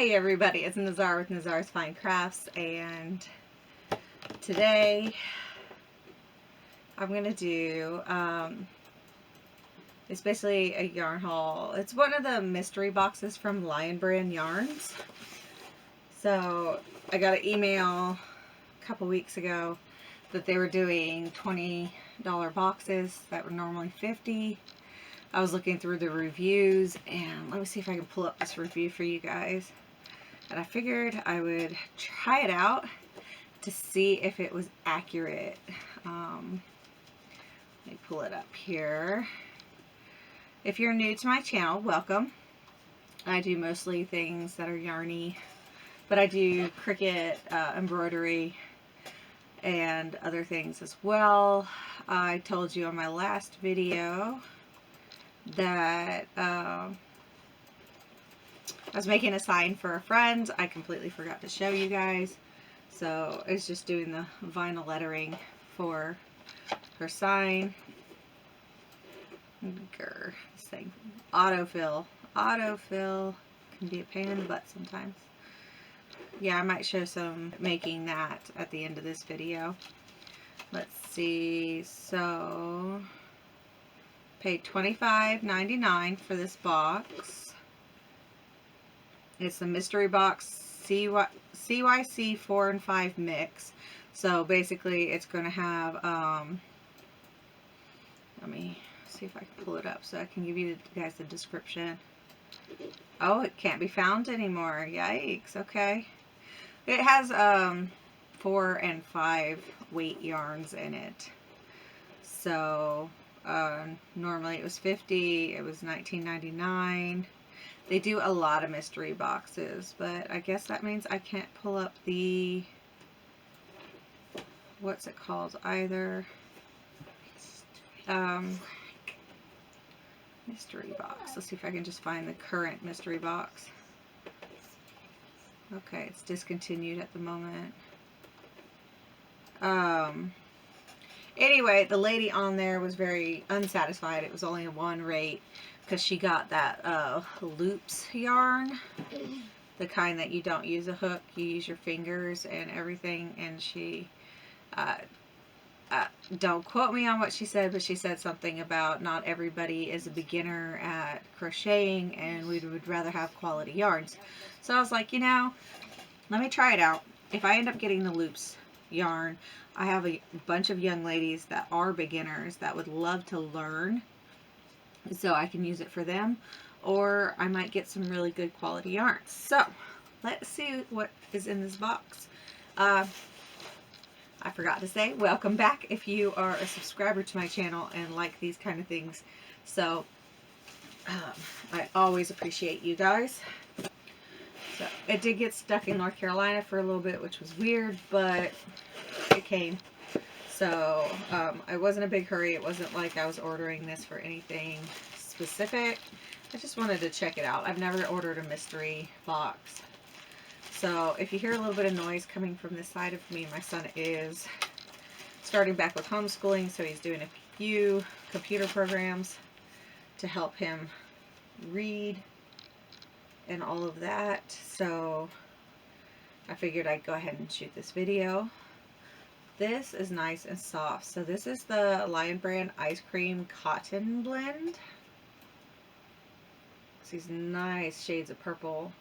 Hey everybody, it's Nazara with Nazarasfinecrafts, and today I'm going to do, it's basically a yarn haul. It's one of the mystery boxes from Lionbrand yarns. So I got an email a couple weeks ago that they were doing $20 boxes that were normally $50. I was looking through the reviews, and let me see if I can pull up this review for you guys. And I figured I would try it out to see if it was accurate. Let me pull it up here. If you're new to my channel, welcome. I do mostly things that are yarny, but I do Cricut, embroidery, and other things as well. I told you on my last video that I was making a sign for a friend. I completely forgot to show you guys. So I was just doing the vinyl lettering for her sign. Grr, this thing. Autofill. Autofill can be a pain in the butt sometimes. Yeah, I might show some making that at the end of this video. Let's see. So, paid $25.99 for this box. It's the mystery box CYC 4 and 5 mix. So basically it's going to have, let me see if I can pull it up so I can give you guys the description. Oh, it can't be found anymore. Yikes. Okay. It has 4 and 5 weight yarns in it. So normally it was $50. It was $19.99. They do a lot of mystery boxes, but I guess that means I can't pull up the, what's it called either, mystery box. Let's see if I can just find the current mystery box. Okay, it's discontinued at the moment. Anyway, the lady on there was very unsatisfied. It was only a one rate because she got that loops yarn, the kind that you don't use a hook, you use your fingers and everything. And she, don't quote me on what she said, but she said something about not everybody is a beginner at crocheting and we would rather have quality yarns. So I was like, you know, let me try it out. If I end up getting the loops yarn, I have a bunch of young ladies that are beginners that would love to learn, so I can use it for them, or I might get some really good quality yarns. So let's see what is in this box. I forgot to say, welcome back if you are a subscriber to my channel and like these kind of things. So I always appreciate you guys. So it did get stuck in North Carolina for a little bit, which was weird, but it came. So I wasn't in a big hurry. It wasn't like I was ordering this for anything specific. I just wanted to check it out. I've never ordered a mystery box. So if you hear a little bit of noise coming from this side of me, my son is starting back with homeschooling, so he's doing a few computer programs to help him read and all of that. So I figured I'd go ahead and shoot this video. This is nice and soft. So this is the Lionbrand Ice Cream Cotton Blend. It's these nice shades of purple.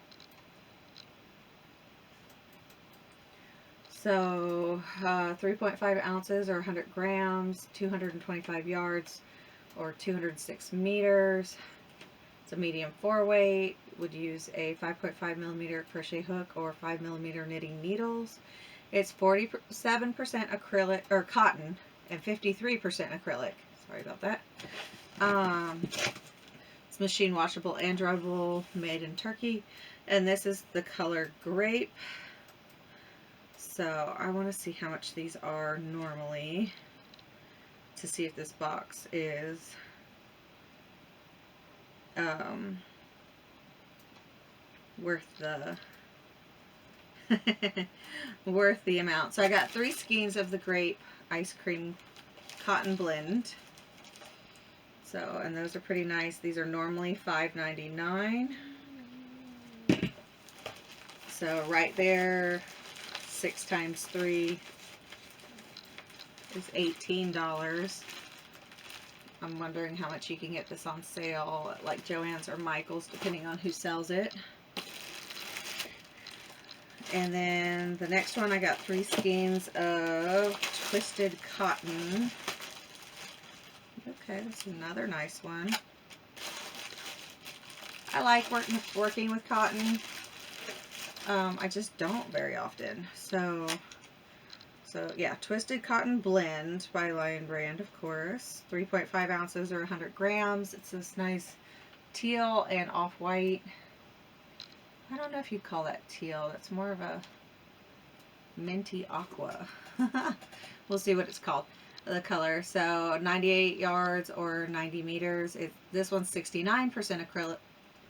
So 3.5 ounces or 100 grams, 225 yards or 206 meters. It's a medium 4 weight. Would use a 5.5 millimeter crochet hook or 5 millimeter knitting needles. It's 47% acrylic or cotton and 53% acrylic. Sorry about that. It's machine washable and dryable, made in Turkey. And this is the color grape. So I want to see how much these are normally to see if this box is worth the worth the amount. So I got 3 skeins of the grape ice cream cotton blend. So, and those are pretty nice. These are normally $5.99. So right there, 6 times 3 is $18. I'm wondering how much you can get this on sale at like Joann's or Michael's, depending on who sells it. And then the next one, I got 3 skeins of twisted cotton. Okay, this is another nice one. I like working with cotton. I just don't very often. So yeah, Twisted Cotton Blend by Lionbrand, of course. 3.5 ounces or 100 grams. It's this nice teal and off-white. I don't know if you'd call that teal. That's more of a minty aqua. We'll see what it's called, the color. So 98 yards or 90 meters. This one's 69% acrylic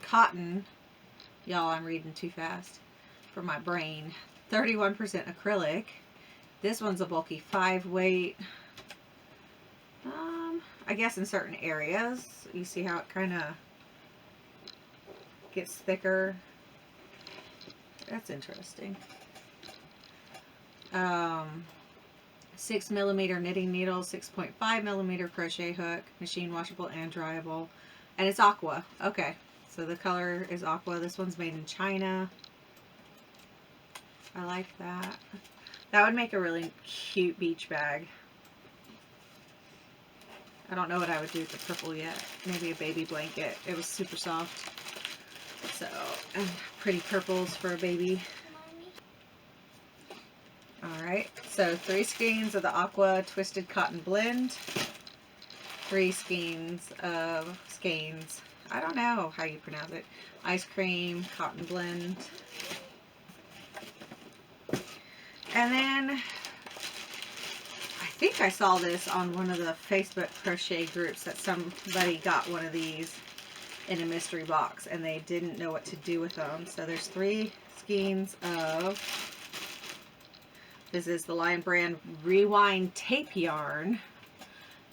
cotton. Y'all, I'm reading too fast for my brain. 31% acrylic. This one's a bulky 5 weight. I guess in certain areas, you see how it kind of gets thicker. That's interesting. 6mm knitting needle, 6.5mm crochet hook, machine washable and dryable, and it's aqua. Okay, so the color is aqua. This one's made in China. I like that. That would make a really cute beach bag. I don't know what I would do with the purple yet. Maybe a baby blanket. It was super soft. So, pretty purples for a baby. Alright, so 3 skeins of the Aqua Twisted Cotton Blend. 3 skeins of skeins. I don't know how you pronounce it. Ice Cream Cotton Blend. And then, I think I saw this on one of the Facebook crochet groups that somebody got one of these in a mystery box and they didn't know what to do with them. So there's 3 skeins of, this is the Lionbrand Rewind Tape Yarn.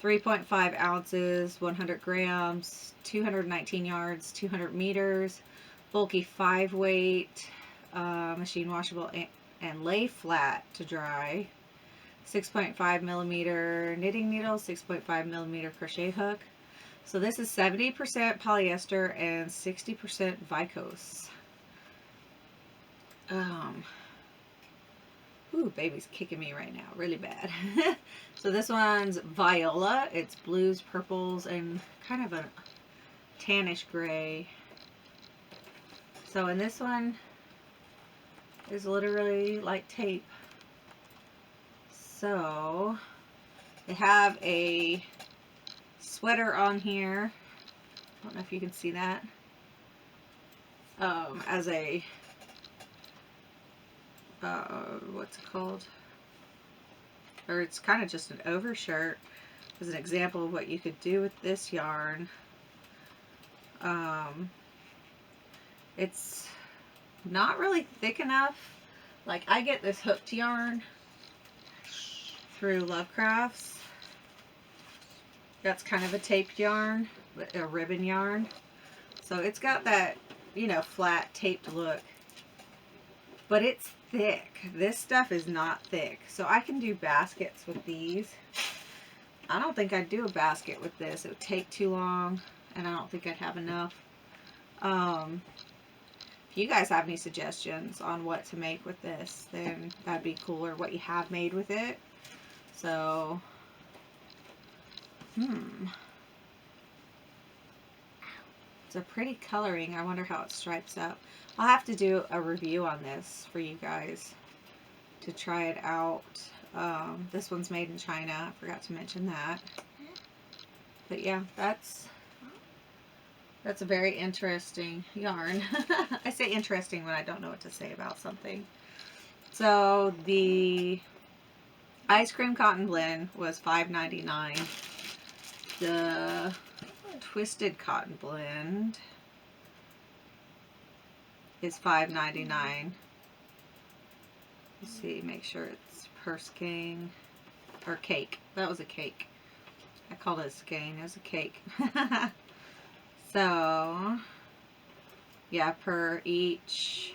3.5 ounces, 100 grams, 219 yards, 200 meters, bulky 5 weight, machine washable and lay flat to dry. 6.5mm knitting needle, 6.5mm crochet hook. So this is 70% polyester and 60% viscose. Ooh, baby's kicking me right now, really bad. So this one's Viola. It's blues, purples, and kind of a tannish gray. So in this one is literally like tape. So they have a sweater on here. I don't know if you can see that. As a what's it called? Or it's kind of just an overshirt as an example of what you could do with this yarn. It's not really thick enough. Like, I get this hooked yarn through Lovecrafts. That's kind of a taped yarn, a ribbon yarn. So it's got that, you know, flat taped look. But it's thick. This stuff is not thick. So I can do baskets with these. I don't think I'd do a basket with this. It would take too long, and I don't think I'd have enough. If you guys have any suggestions on what to make with this, then that'd be cool, or what you have made with it. So, it's a pretty coloring. I wonder how it stripes up. I'll have to do a review on this for you guys to try it out. This one's made in China. I forgot to mention that. But yeah, that's a very interesting yarn. I say interesting when I don't know what to say about something. So the Ice Cream Cotton Blend was $5.99. The Twisted Cotton Blend is $5.99. Let's see, make sure it's per skein, or cake. That was a cake. I called it a skein. It was a cake. So, yeah, per each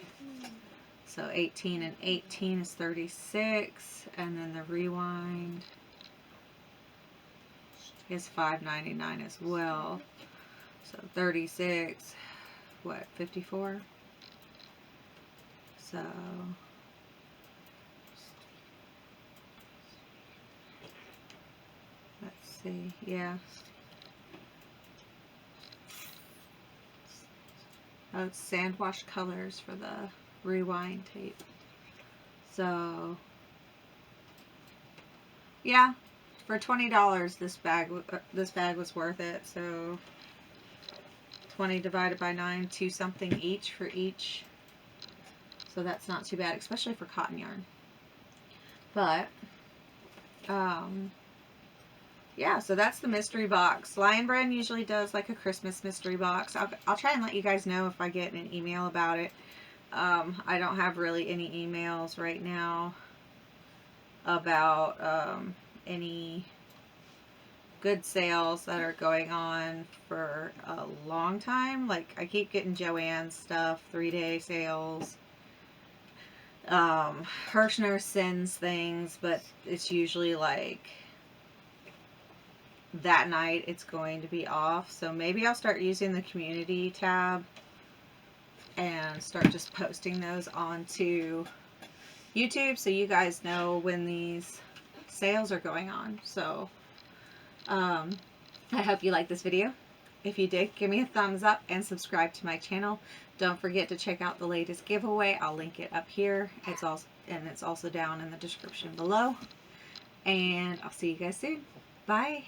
So 18 and 18 is 36, and then the rewind is $5.99 as well. So 36, what, 54? So let's see, yeah. Oh, it's sand wash colors for the rewind tape. So yeah, for $20 this bag was worth it. So 20 divided by 9, 2 something each for each. So that's not too bad, especially for cotton yarn. But yeah, so that's the mystery box. Lionbrand usually does like a Christmas mystery box. I'll try and let you guys know if I get an email about it. I don't have really any emails right now about any good sales that are going on for a long time. Like, I keep getting Joann's stuff, 3-day sales. Hirschner sends things, but it's usually like that night it's going to be off. So maybe I'll start using the community tab and start just posting those onto YouTube so you guys know when these sales are going on. So I hope you like this video. If you did, give me a thumbs up and subscribe to my channel. Don't forget to check out the latest giveaway. I'll link it up here. It's also down in the description below. And I'll see you guys soon. Bye.